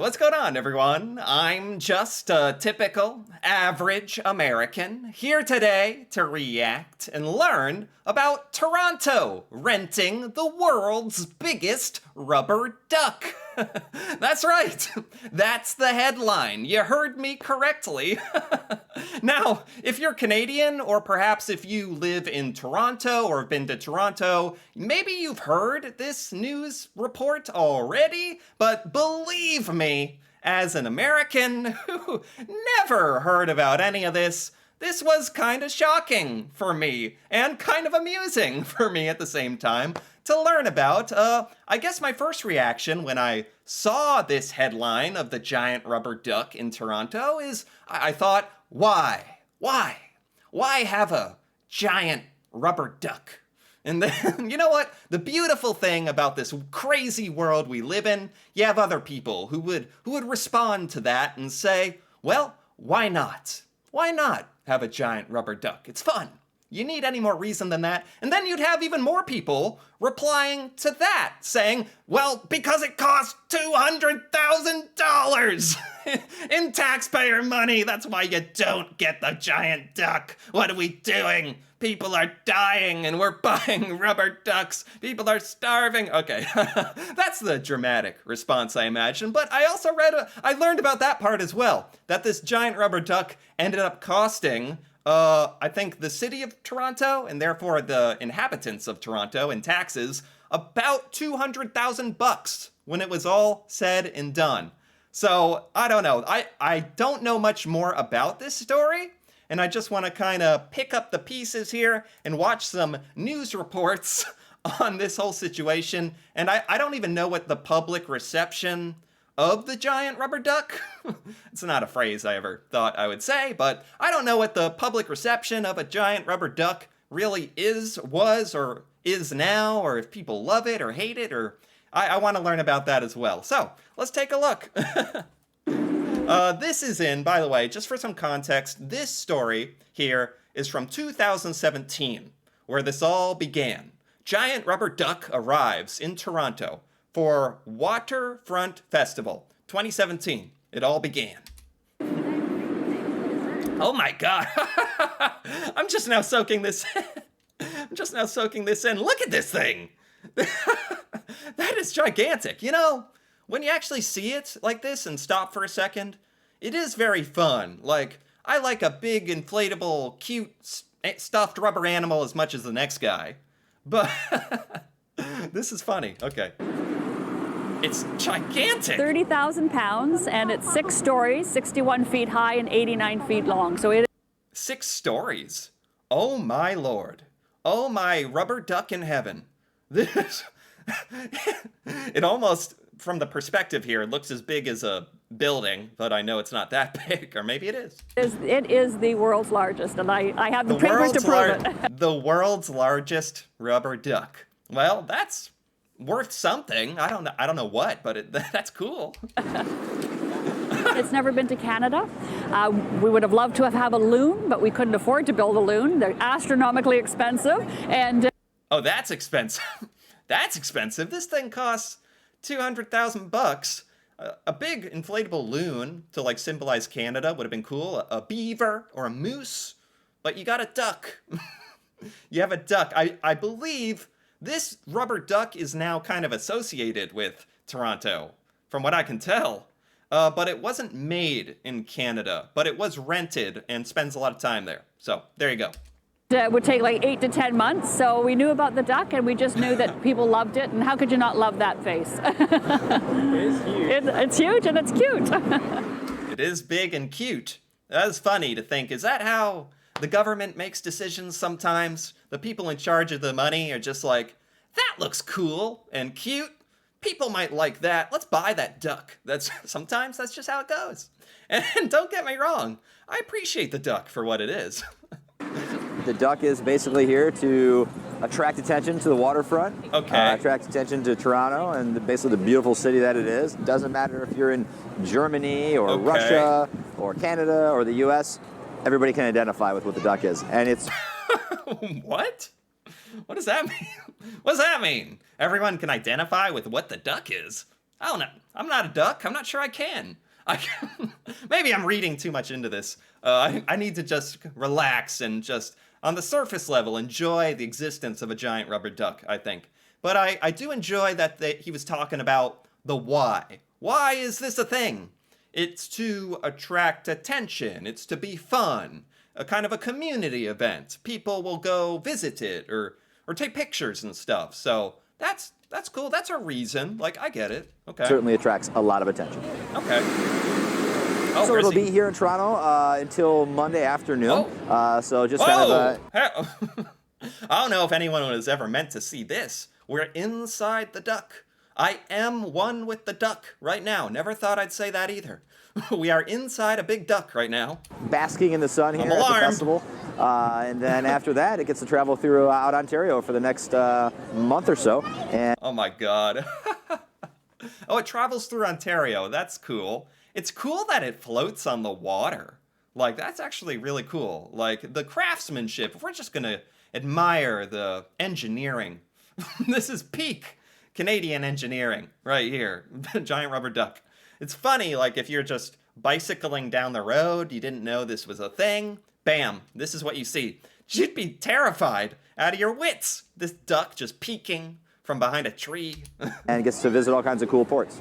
What's going on, everyone? I'm just a typical, average American here today to react and learn about Toronto renting the world's biggest rubber duck. That's right. That's the headline. You heard me correctly. Now, if you're Canadian, or perhaps if you live in Toronto or have been to Toronto, maybe you've heard this news report already, but believe me, as an American who never heard about any of this was kind of shocking for me and kind of amusing for me at the same time to learn about. I guess my first reaction when I saw this headline of the giant rubber duck in Toronto is I thought, why? Why have a giant rubber duck? And then, you know what? The beautiful thing about this crazy world we live in, you have other people who would respond to that and say, well, why not? Why not have a giant rubber duck? It's fun. You need any more reason than that? And then you'd have even more people replying to that, saying, well, because it costs $200,000 in taxpayer money. That's why you don't get the giant duck. What are we doing? People are dying and we're buying rubber ducks. People are starving. Okay, that's the dramatic response, I imagine. But I also I learned about that part as well, that this giant rubber duck ended up costing I think the city of Toronto, and therefore the inhabitants of Toronto in taxes, about $200,000 when it was all said and done. So, I don't know. I don't know much more about this story, and I just want to kind of pick up the pieces here and watch some news reports on this whole situation. And I don't even know what the public reception of the giant rubber duck. It's not a phrase I ever thought I would say, but I don't know what the public reception of a giant rubber duck really was, or is now, or if people love it or hate it, or I want to learn about that as well. So let's take a look. This is by the way, just for some context, this story here is from 2017, where this all began. Giant rubber duck arrives in Toronto for Waterfront Festival, 2017. It all began. Oh my God. I'm just now soaking this in. Look at this thing. That is gigantic. You know, when you actually see it like this and stop for a second, it is very fun. Like, I like a big, inflatable, cute, stuffed rubber animal as much as the next guy. But this is funny. Okay. It's gigantic. 30,000 pounds, and it's 6 stories, 61 feet high and 89 feet long. So it 6 stories. Oh my Lord. Oh my rubber duck in heaven. This, it almost, from the perspective here, it looks as big as a building, but I know it's not that big, or maybe it is. It is the world's largest, and I have the papers to prove it. The world's largest rubber duck. Well, that's worth something. I don't know what, but that's cool. It's never been to Canada. We would have loved to have a loon, but we couldn't afford to build a loon. They're astronomically expensive, and oh, that's expensive. That's expensive. This thing costs $200,000. A big inflatable loon to like symbolize Canada would have been cool. A beaver or a moose, but you got a duck. You have a duck. I believe this rubber duck is now kind of associated with Toronto, from what I can tell. But it wasn't made in Canada, but it was rented and spends a lot of time there. So there you go. it would take like 8 to 10 months. So we knew about the duck, and we just knew that people loved it. And how could you not love that face? It is huge. It's huge, and it's cute. It is big and cute. That is funny to think. Is that how the government makes decisions sometimes? The people in charge of the money are just like, that looks cool and cute. People might like that. Let's buy that duck. Sometimes that's just how it goes. And don't get me wrong, I appreciate the duck for what it is. The duck is basically here to attract attention to the waterfront. Okay. Attract attention to Toronto and basically the beautiful city that it is. It doesn't matter if you're in Germany or Russia or Canada or the US, everybody can identify with what the duck is. And it's... What? What does that mean? What does that mean? Everyone can identify with what the duck is. I don't know. I'm not a duck. I'm not sure I can. Maybe I'm reading too much into this. I need to just relax and just, on the surface level, enjoy the existence of a giant rubber duck, I think. But I do enjoy that he was talking about the why. Why is this a thing? It's to attract attention. It's to be fun. A kind of a community event. People will go visit it or take pictures and stuff. So that's cool. That's a reason. Like, I get it. Okay. Certainly attracts a lot of attention. Okay. Oh, So it'll Rizzy. be here in Toronto until Monday afternoon. So just kind of I don't know if anyone was ever meant to see this. We're inside the duck. I am one with the duck right now. Never thought I'd say that either. We are inside a big duck right now. basking in the sun here I'm at the alarmed. festival. And then after that, it gets to travel throughout Ontario for the next month or so. And Oh my god. Oh, it travels through Ontario. That's cool. It's cool that it floats on the water. Like, that's actually really cool. Like, the craftsmanship, if we're just gonna admire the engineering. This is peak Canadian engineering right here. Giant rubber duck. It's funny, like, if you're just bicycling down the road, you didn't know this was a thing, bam, this is what you see. You'd be terrified out of your wits. This duck just peeking from behind a tree. and gets to visit all kinds of cool ports.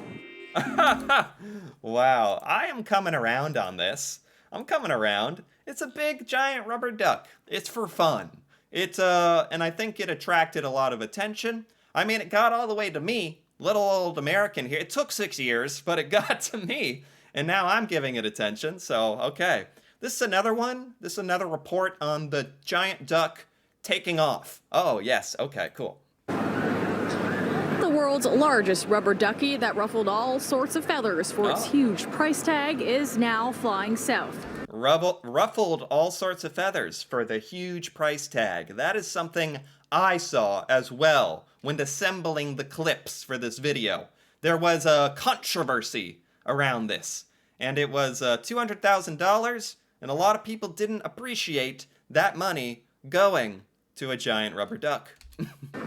Wow, I am coming around on this. I'm coming around. It's a big giant rubber duck. It's for fun. And I think it attracted a lot of attention. I mean, it got all the way to me, little old American here. It took 6 years, but it got to me. And now I'm giving it attention, so okay. This is another one. This is another report on the giant duck taking off. Oh, yes, okay, cool. The world's largest rubber ducky that ruffled all sorts of feathers for its huge price tag is now flying south. Ruffled all sorts of feathers for the huge price tag. That is something I saw as well when assembling the clips for this video. There was a controversy around this, and it was $200,000, and a lot of people didn't appreciate that money going to a giant rubber duck.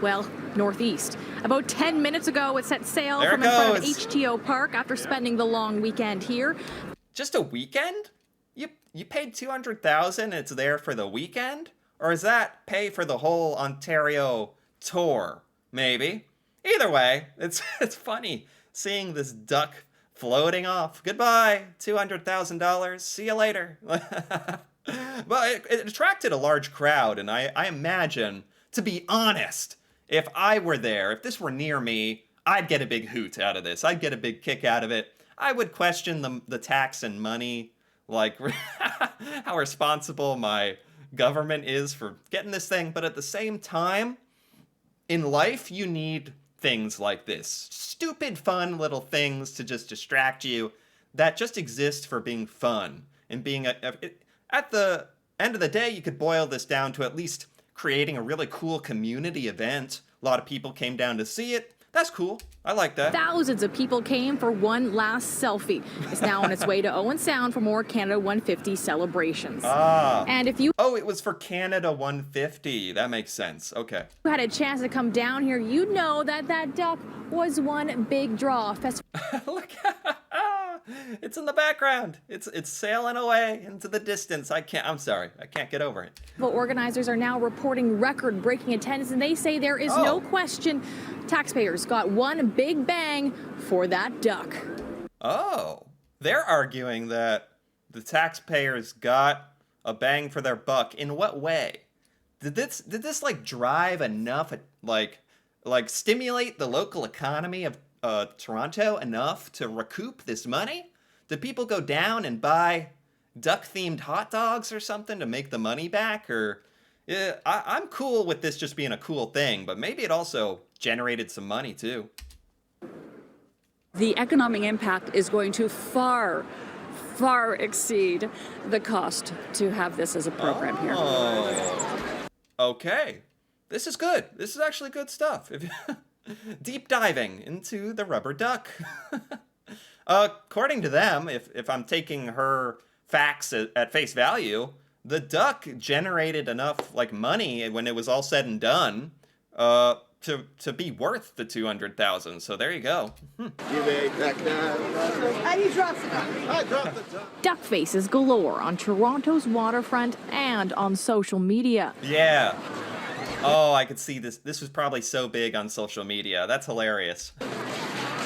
Well, northeast. About 10 minutes ago, it set sail There it from in front of goes. HTO Park after spending the long weekend here. Just a weekend? You paid $200,000 and it's there for the weekend? Or is that pay for the whole Ontario tour? Maybe. Either way, it's funny seeing this duck floating off. Goodbye, $200,000. See you later. But it attracted a large crowd, and I imagine, to be honest, if I were there, if this were near me, I'd get a big hoot out of this. I'd get a big kick out of it. I would question the tax and money, like how responsible my government is for getting this thing. But at the same time, in life, you need things like this. Stupid, fun little things to just distract you that just exist for being fun and being at the end of the day, you could boil this down to at least creating a really cool community event. A lot of people came down to see it. That's cool. I like that. Thousands of people came for one last selfie. It's now on its way to Owen Sound for more Canada 150 celebrations. And if you Oh, it was for Canada 150. That makes sense. Okay. had a chance to come down here, you'd know that that duck was one big draw. Look, it's in the background. It's sailing away into the distance. I'm sorry. I can't get over it. Festival organizers are now reporting record-breaking attendance, and they say there is no question taxpayers got one big bang for that duck. Oh, they're arguing that the taxpayers got a bang for their buck. In what way? Did this like drive enough, like stimulate the local economy of Toronto enough to recoup this money? Did people go down and buy duck-themed hot dogs or something to make the money back? Or I'm cool with this just being a cool thing, but maybe it also generated some money too. The economic impact is going to far exceed the cost to have this as a program here. Oh, okay. This is good. This is actually good stuff. Deep diving into the rubber duck. According to them, if I'm taking her facts at face value, the duck generated enough like money when it was all said and done to be worth the 200,000. So there you go. Duck faces galore on Toronto's waterfront and on social media. Yeah. Oh, I could see this. This was probably so big on social media. That's hilarious.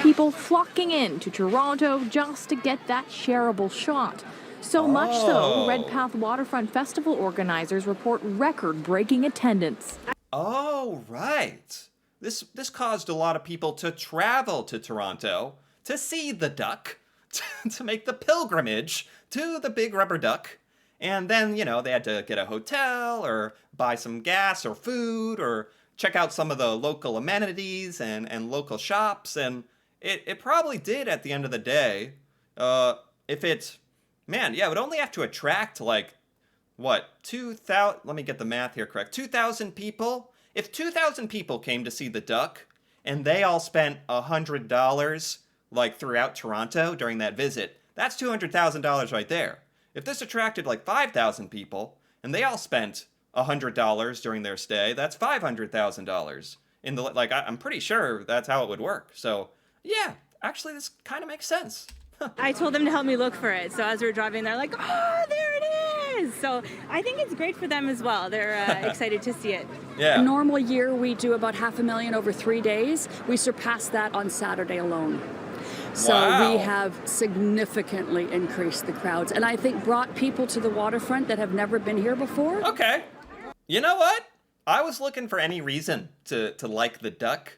People flocking in to Toronto just to get that shareable shot. So much so, Redpath Waterfront Festival organizers report record-breaking attendance. Oh, right. This caused a lot of people to travel to Toronto to see the duck, to make the pilgrimage to the big rubber duck. And then, they had to get a hotel or buy some gas or food or check out some of the local amenities and local shops. And it probably did at the end of the day. If it would only have to attract 2,000, let me get the math here correct, 2,000 people. If 2,000 people came to see the duck and they all spent $100 throughout Toronto during that visit, that's $200,000 right there. If this attracted 5,000 people and they all spent $100 during their stay, that's $500,000 in the I'm pretty sure that's how it would work. So yeah, actually this kind of makes sense. I told them to help me look for it. So as we're driving, they're like, oh, there it is. So I think it's great for them as well. They're excited to see it. Yeah. A normal year, we do about 500,000 over 3 days. We surpassed that on Saturday alone. So Wow. we have significantly increased the crowds, and I think brought people to the waterfront that have never been here before. Okay. You know what? I was looking for any reason to like the duck.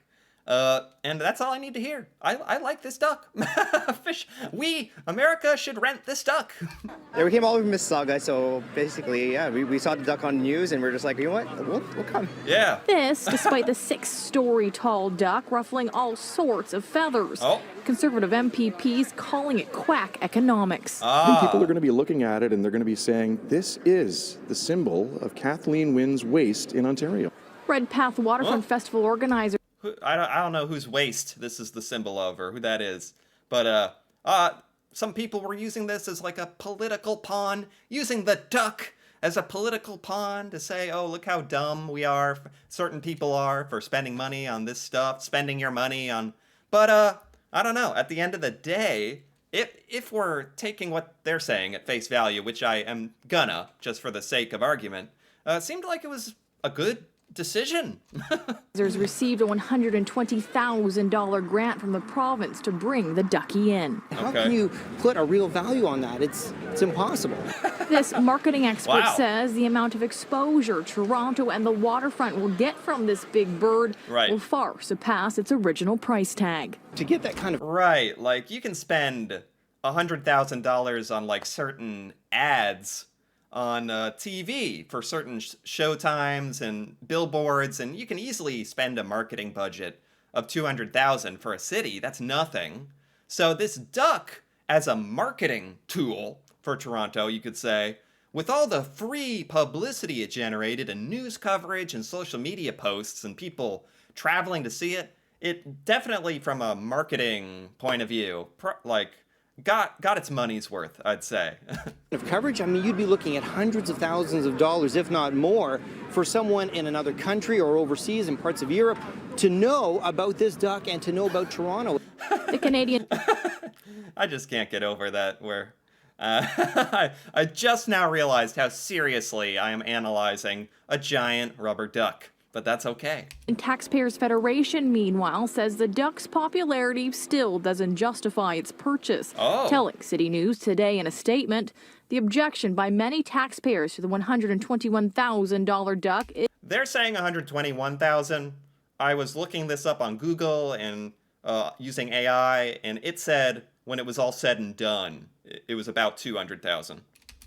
And that's all I need to hear. I like this duck. Fish. America should rent this duck. Yeah, we came all over from Mississauga, so basically, yeah, we saw the duck on the news, and we're just like, you know what, we'll come. Yeah. This, despite the 6-story tall duck ruffling all sorts of feathers. Oh. Conservative MPPs calling it quack economics. And people are going to be looking at it and they're going to be saying, this is the symbol of Kathleen Wynne's waste in Ontario. Redpath Waterfront Festival organizers I don't know whose waist this is the symbol of or who that is. But some people were using this as a political pawn, using the duck as a political pawn to say, oh, look how dumb we are, certain people are for spending money on this stuff, spending your money on. But I don't know. At the end of the day, if we're taking what they're saying at face value, which I am gonna, just for the sake of argument, it seemed like it was a good decision. received a $120,000 grant from the province to bring the ducky in. How can you put a real value on that? It's impossible. This marketing expert Wow. says the amount of exposure Toronto and the waterfront will get from this big bird Right. will far surpass its original price tag. To get that kind of Right, you can spend $100,000 on certain ads on TV for certain show times and billboards, and you can easily spend a marketing budget of $200,000 for a city. That's nothing. So this duck, as a marketing tool for Toronto, you could say, with all the free publicity it generated and news coverage and social media posts and people traveling to see it, it definitely, from a marketing point of view, got its money's worth, I'd say. of coverage, I mean, you'd be looking at hundreds of thousands of dollars, if not more, for someone in another country or overseas in parts of Europe to know about this duck and to know about Toronto. The Canadian I just can't get over that where I just now realized how seriously I am analyzing a giant rubber duck. But that's okay. Taxpayers Federation, meanwhile, says the duck's popularity still doesn't justify its purchase. Oh. Telling City News today in a statement, the objection by many taxpayers to the $121,000 duck is They're saying $121,000. I was looking this up on Google and using AI, and it said when it was all said and done, it was about $200,000.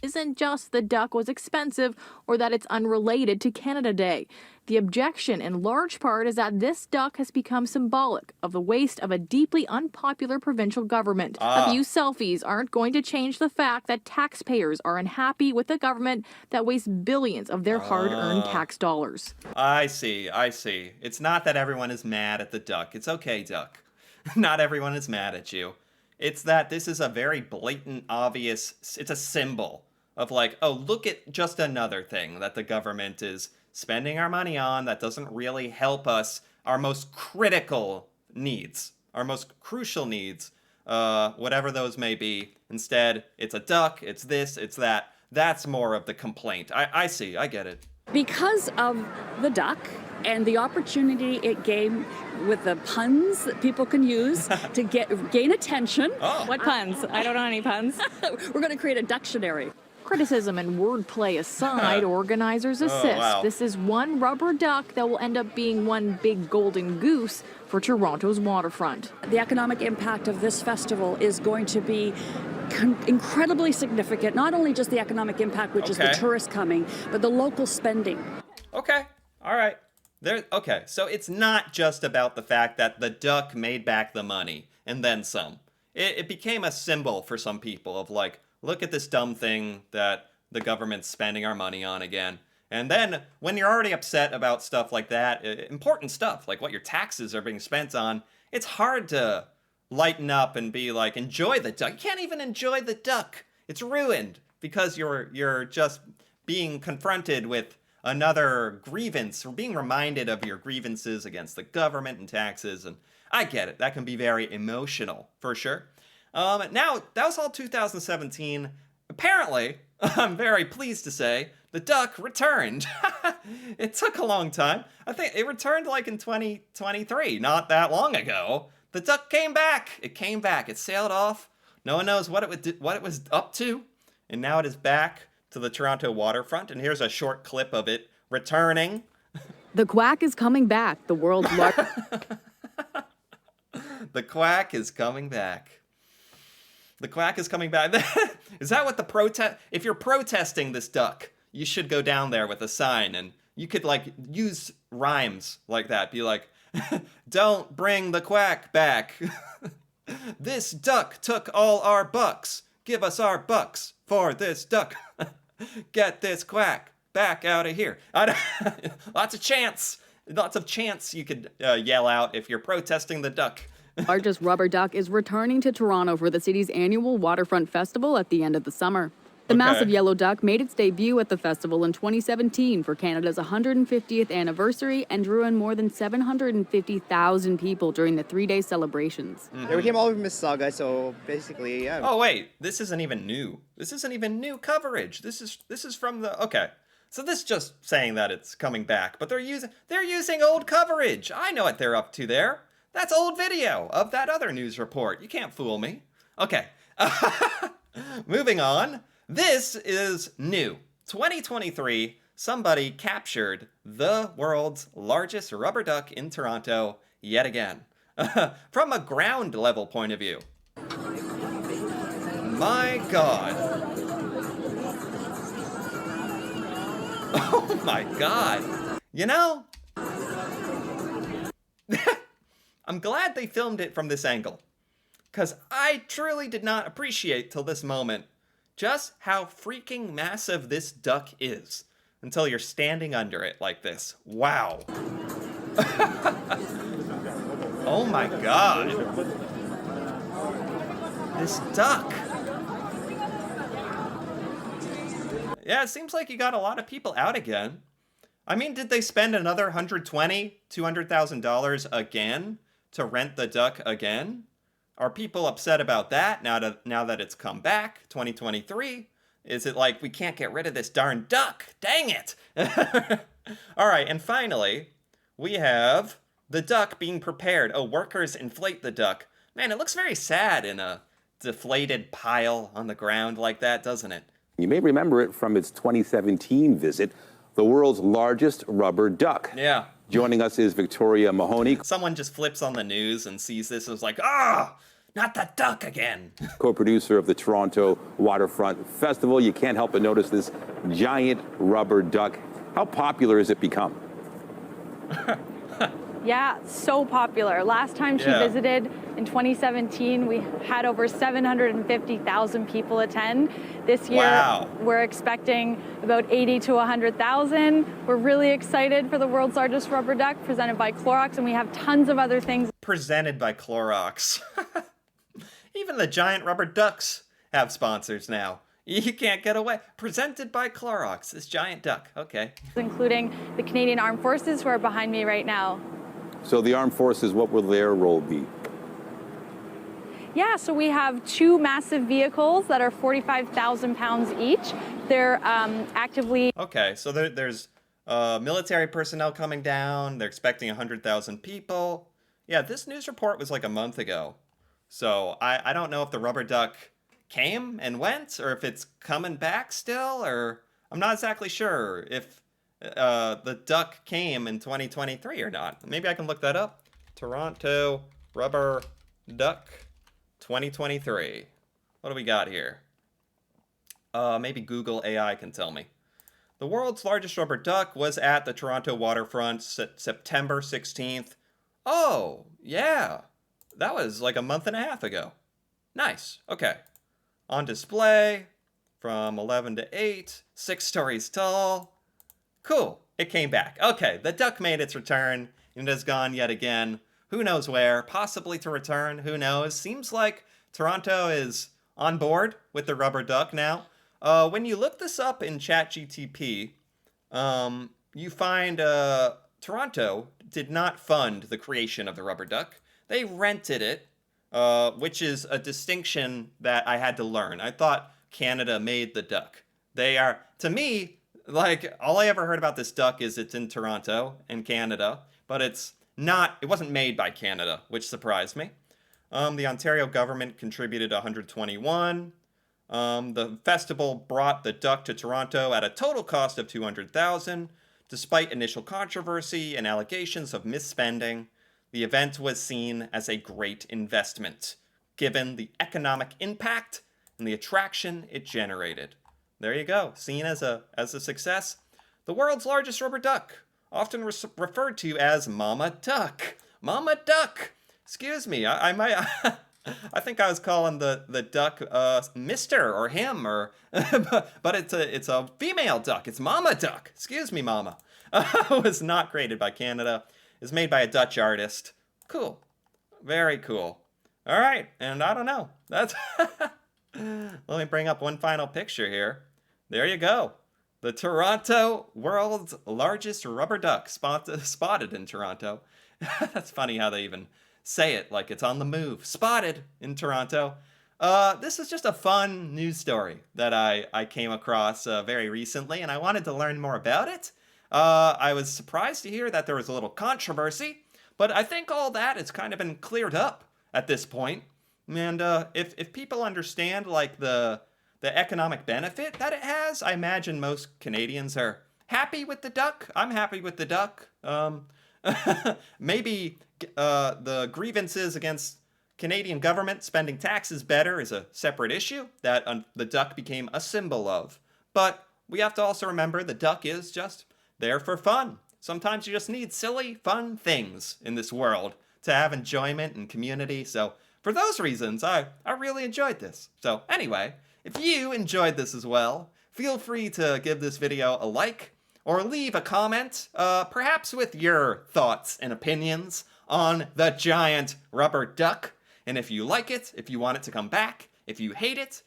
isn't just the duck was expensive or that it's unrelated to Canada Day. The objection, in large part, is that this duck has become symbolic of the waste of a deeply unpopular provincial government. A few selfies aren't going to change the fact that taxpayers are unhappy with a government that wastes billions of their hard-earned tax dollars. I see. It's not that everyone is mad at the duck. It's okay, duck. Not everyone is mad at you. It's that this is a very blatant, obvious, it's a symbol of oh, look at just another thing that the government is spending our money on that doesn't really help us our most critical needs, our most crucial needs, whatever those may be. Instead, it's a duck, it's this, it's that. That's more of the complaint. I see, I get it. Because of the duck and the opportunity it gave with the puns that people can use to gain attention. Oh. What puns? I don't know any puns. We're going to create a dictionary. Criticism and wordplay aside, organizers assist. wow. This is one rubber duck that will end up being one big golden goose for Toronto's waterfront. The economic impact of this festival is going to be incredibly significant, not only just the economic impact, which is the Okay. tourists coming, but the local spending. Okay, all right. Okay, so it's not just about the fact that the duck made back the money and then some. It became a symbol for some people of like, look at this dumb thing that the government's spending our money on again. And then when you're already upset about stuff like that, important stuff, like what your taxes are being spent on, it's hard to lighten up and be like, enjoy the duck. You can't even enjoy the duck. It's ruined because you're just being confronted with another grievance or being reminded of your grievances against the government and taxes. And I get it. That can be very emotional for sure. Now, that was all 2017. Apparently, I'm very pleased to say, the duck returned. It took a long time. I think it returned like in 2023, not that long ago. The duck came back. It came back. It sailed off. No one knows what it was up to. And now it is back to the Toronto waterfront. And here's a short clip of it returning. The quack is coming back. The world's largest. The quack is coming back. The quack is coming back. Is that what the protest? If you're protesting this duck, you should go down there with a sign and you could like use rhymes like that. Be like, don't bring the quack back. This duck took all our bucks. Give us our bucks for this duck. Get this quack back out of here. Lots of chants you could yell out if you're protesting the duck. largest rubber duck is returning to Toronto for the city's annual Waterfront Festival at the end of the summer. The massive yellow duck made its debut at the festival in 2017 for Canada's 150th anniversary and drew in more than 750,000 people during the 3-day celebrations. Yeah, we came all over from Mississauga, so basically, yeah. Oh wait, this isn't even new. This isn't even new coverage. This is from the okay. So this is just saying that it's coming back, but they're using old coverage. I know what they're up to there. That's old video of that other news report. You can't fool me. Okay. Moving on. This is new. 2023, somebody captured the world's largest rubber duck in Toronto yet again. From a ground level point of view. My God. Oh my God. You know, I'm glad they filmed it from this angle. Because I truly did not appreciate till this moment just how freaking massive this duck is until you're standing under it like this. Wow. Oh my God. This duck. Yeah, it seems like you got a lot of people out again. I mean, did they spend another $120,000, $200,000 again to rent the duck again? Are people upset about that now that it's come back, 2023? Is it like, we can't get rid of this darn duck? Dang it! All right, and finally, we have the duck being prepared. Oh, workers inflate the duck. Man, it looks very sad in a deflated pile on the ground like that, doesn't it? You may remember it from its 2017 visit, the world's largest rubber duck. Yeah. Joining us is Victoria Mahoney, Someone just flips on the news and sees this and is like, not the duck again. co-producer of the Toronto Waterfront Festival. You can't help but notice this giant rubber duck. How popular has it become? Yeah, so popular. Last time she visited in 2017, we had over 750,000 people attend. This year, we're expecting about 80 to 100,000. We're really excited for the world's largest rubber duck presented by Clorox, and we have tons of other things. Presented by Clorox. Even the giant rubber ducks have sponsors now. You can't get away. Presented by Clorox, this giant duck. Okay. Including the Canadian Armed Forces, who are behind me right now. So the armed forces, what will their role be? Yeah, so we have 2 massive vehicles that are 45,000 pounds each. They're actively... Okay, so there's military personnel coming down. They're expecting 100,000 people. Yeah, this news report was like a month ago. So I don't know if the rubber duck came and went, or if it's coming back still, or I'm not exactly sure if the duck came in 2023 or not. Maybe I can look that up. Toronto rubber duck 2023. What do we got here? Maybe Google AI can tell me. The world's largest rubber duck was at the Toronto waterfront September 16th. Oh, yeah. That was like a month and a half ago. Nice. Okay. On display from 11 to 8, 6 stories tall. Cool. It came back. Okay, the duck made its return and has gone yet again. Who knows where? Possibly to return. Who knows? Seems like Toronto is on board with the rubber duck now. When you look this up in ChatGTP, you find Toronto did not fund the creation of the rubber duck. They rented it, which is a distinction that I had to learn. I thought Canada made the duck. They are, to me, like, all I ever heard about this duck is it's in Toronto in Canada, but it wasn't made by Canada, which surprised me. The Ontario government contributed 121. The festival brought the duck to Toronto at a total cost of $200,000. Despite initial controversy and allegations of misspending, the event was seen as a great investment, given the economic impact and the attraction it generated. There you go, seen as a success. The world's largest rubber duck, often referred to as Mama Duck. Mama Duck! Excuse me, I might... I think I was calling the duck Mr. or him, or but it's a female duck. It's Mama Duck. Excuse me, Mama. It was not created by Canada. It's made by a Dutch artist. Cool. Very cool. All right, and I don't know. That's let me bring up one final picture here. There you go. The Toronto, world's largest rubber duck, spotted in Toronto. That's funny how they even say it like it's on the move. Spotted in Toronto. This is just a fun news story that I came across very recently, and I wanted to learn more about it. I was surprised to hear that there was a little controversy, but I think all that has kind of been cleared up at this point. And if people understand like the economic benefit that it has, I imagine most Canadians are happy with the duck. I'm happy with the duck. Maybe the grievances against Canadian government spending taxes better is a separate issue that the duck became a symbol of. But we have to also remember the duck is just there for fun. Sometimes you just need silly, fun things in this world to have enjoyment and community. So for those reasons, I really enjoyed this. So anyway, if you enjoyed this as well, feel free to give this video a like or leave a comment, perhaps with your thoughts and opinions on the giant rubber duck. And if you like it, if you want it to come back, if you hate it,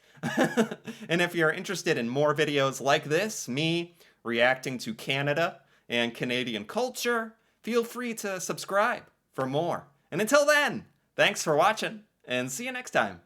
and if you're interested in more videos like this, me reacting to Canada and Canadian culture, feel free to subscribe for more. And until then, thanks for watching, and see you next time.